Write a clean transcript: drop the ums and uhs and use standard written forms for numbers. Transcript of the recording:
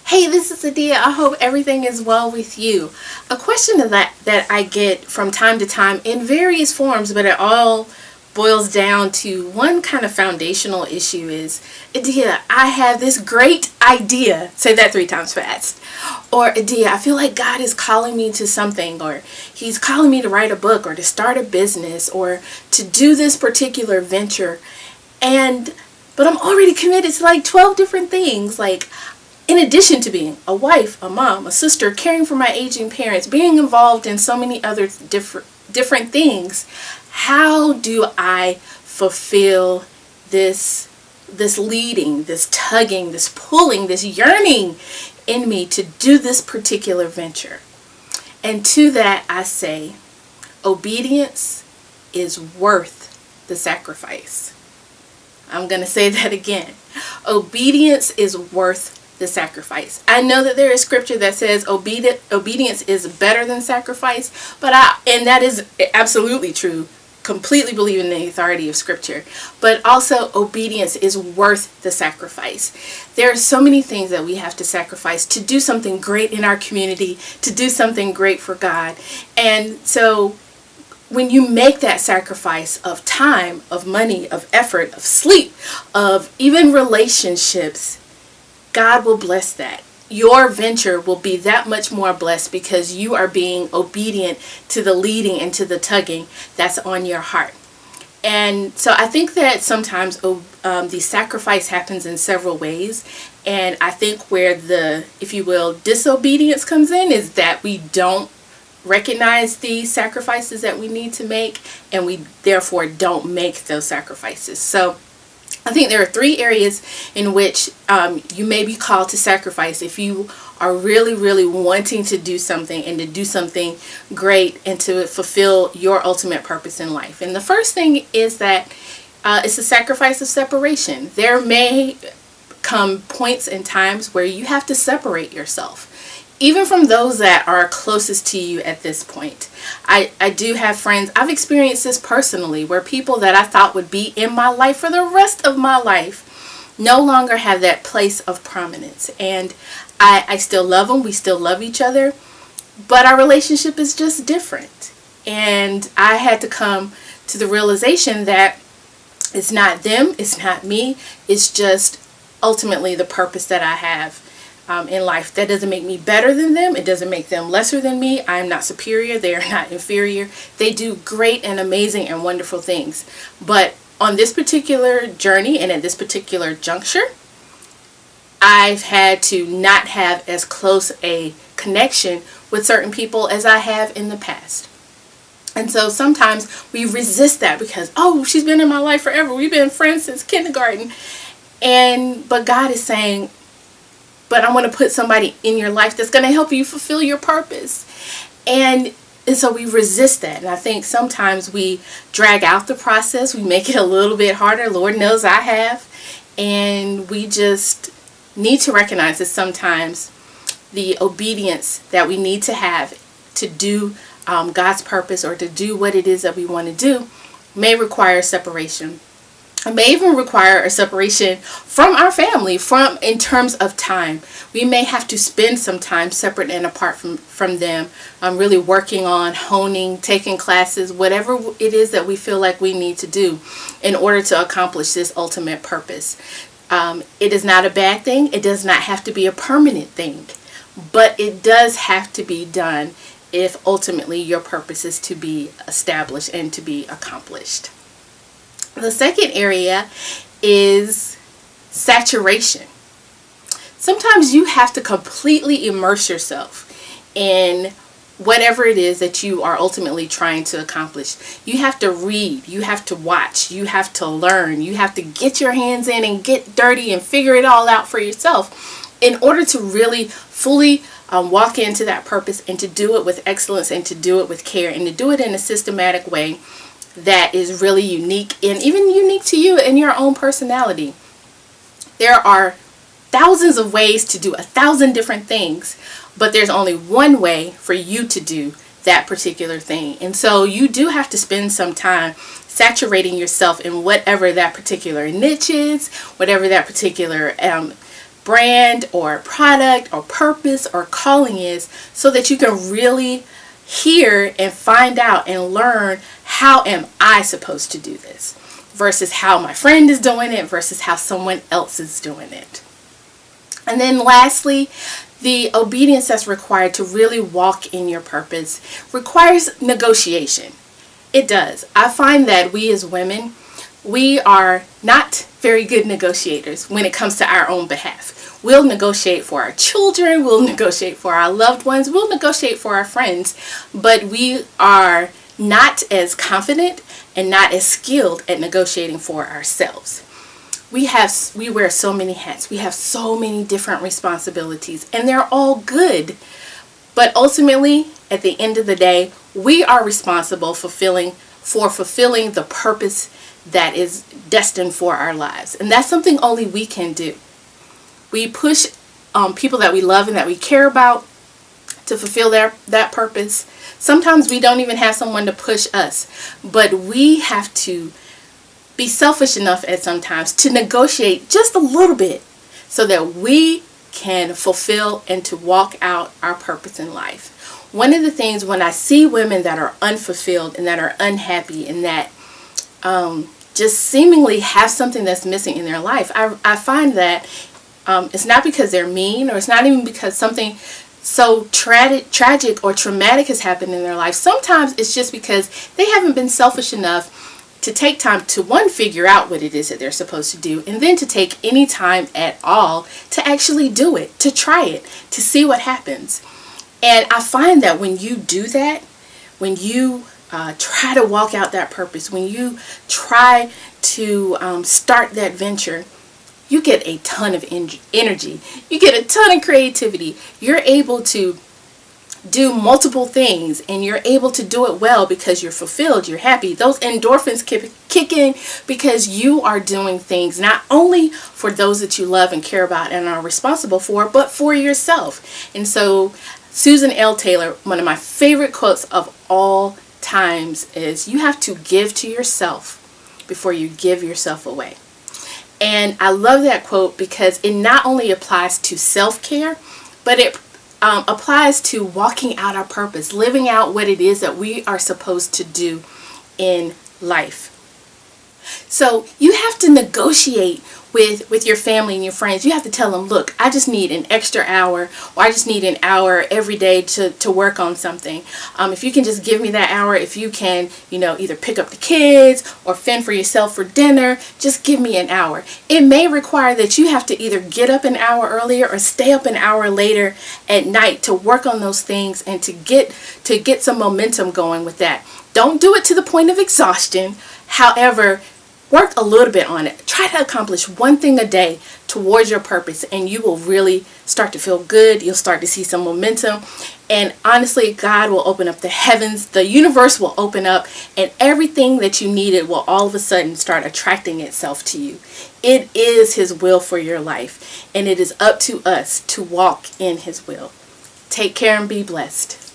Hey, this is Adia. I hope everything is well with you. A question that I get from time to time in various forms, but it all boils down to one kind of foundational issue is, Adia, I have this great idea. Say that 3 times fast. Or, Adia, I feel like God is calling me to something, or He's calling me to write a book, or to start a business, or to do this particular venture. But I'm already committed to like 12 different things. Like, in addition to being a wife, a mom, a sister, caring for my aging parents, being involved in so many other different things, how do I fulfill this leading, this tugging, this pulling, this yearning in me to do this particular venture? And to that I say, obedience is worth the sacrifice. I'm going to say that again. Obedience is worth the sacrifice. I know that there is scripture that says obedience is better than sacrifice, and that is absolutely true. Completely believe in the authority of scripture, but also obedience is worth the sacrifice. There are so many things that we have to sacrifice to do something great in our community, to do something great for God. And so when you make that sacrifice of time, of money, of effort, of sleep, of even relationships, God will bless that. Your venture will be that much more blessed because you are being obedient to the leading and to the tugging that's on your heart. And so I think that sometimes the sacrifice happens in several ways. And I think where the, if you will, disobedience comes in is that we don't recognize the sacrifices that we need to make, and we therefore don't make those sacrifices. So I think there are 3 areas in which you may be called to sacrifice if you are really, really wanting to do something and to do something great and to fulfill your ultimate purpose in life. And the first thing is that it's a sacrifice of separation. There may come points and times where you have to separate yourself, even from those that are closest to you at this point. I do have friends, I've experienced this personally, where people that I thought would be in my life for the rest of my life no longer have that place of prominence. And I still love them, we still love each other, but our relationship is just different. And I had to come to the realization that it's not them, it's not me, it's just ultimately the purpose that I have in life. That doesn't make me better than them. It doesn't make them lesser than me. I am not superior. They are not inferior. They do great and amazing and wonderful things. But on this particular journey and at this particular juncture, I've had to not have as close a connection with certain people as I have in the past. And so sometimes we resist that because, oh, she's been in my life forever. We've been friends since kindergarten. But God is saying, but I want to put somebody in your life that's going to help you fulfill your purpose. And so we resist that. And I think sometimes we drag out the process. We make it a little bit harder. Lord knows I have. And we just need to recognize that sometimes the obedience that we need to have to do God's purpose or to do what it is that we want to do may require separation. It may even require a separation from our family, in terms of time. We may have to spend some time separate and apart from them, really working on, honing, taking classes, whatever it is that we feel like we need to do in order to accomplish this ultimate purpose. It is not a bad thing. It does not have to be a permanent thing, but it does have to be done if ultimately your purpose is to be established and to be accomplished. The second area is saturation. Sometimes you have to completely immerse yourself in whatever it is that you are ultimately trying to accomplish. You have to read, you have to watch, you have to learn, you have to get your hands in and get dirty and figure it all out for yourself in order to really fully walk into that purpose and to do it with excellence and to do it with care and to do it in a systematic way that is really unique and even unique to you and your own personality. There are thousands of ways to do 1,000 different things, but there's only one way for you to do that particular thing. And so you do have to spend some time saturating yourself in whatever that particular niche is, whatever that particular brand or product or purpose or calling is, so that you can really hear and find out and learn, how am I supposed to do this versus how my friend is doing it versus how someone else is doing it. And then lastly, the obedience that's required to really walk in your purpose requires negotiation. It does. I find that we as women, we are not very good negotiators when it comes to our own behalf. We'll negotiate for our children, we'll negotiate for our loved ones, we'll negotiate for our friends, but we are not as confident and not as skilled at negotiating for ourselves. We wear so many hats. We have so many different responsibilities, and they're all good. But ultimately, at the end of the day, we are responsible for fulfilling the purpose that is destined for our lives. And that's something only we can do. We push people that we love and that we care about to fulfill that purpose. Sometimes we don't even have someone to push us, but we have to be selfish enough at sometimes to negotiate just a little bit so that we can fulfill and to walk out our purpose in life. One of the things when I see women that are unfulfilled and that are unhappy and that just seemingly have something that's missing in their life, I find that it's not because they're mean, or it's not even because something so tragic or traumatic has happened in their life. Sometimes it's just because they haven't been selfish enough to take time to, one, figure out what it is that they're supposed to do, and then to take any time at all to actually do it, to try it, to see what happens. And I find that when you do that, when you try to walk out that purpose, when you try to start that venture, you get a ton of energy. You get a ton of creativity. You're able to do multiple things, and you're able to do it well because you're fulfilled, you're happy. Those endorphins kick in because you are doing things not only for those that you love and care about and are responsible for, but for yourself. And so Susan L. Taylor, one of my favorite quotes of all times, is you have to give to yourself before you give yourself away. And I love that quote because it not only applies to self-care, but it applies to walking out our purpose, living out what it is that we are supposed to do in life. So you have to negotiate with your family and your friends. You have to tell them, look, I just need an extra hour, or I just need an hour every day to work on something. If you can just give me that hour, if you can, either pick up the kids or fend for yourself for dinner, just give me an hour. It may require that you have to either get up an hour earlier or stay up an hour later at night to work on those things and to get some momentum going with that. Don't do it to the point of exhaustion. However, work a little bit on it. Try to accomplish one thing a day towards your purpose, and you will really start to feel good. You'll start to see some momentum. And honestly, God will open up the heavens. The universe will open up, and everything that you needed will all of a sudden start attracting itself to you. It is His will for your life, and it is up to us to walk in His will. Take care and be blessed.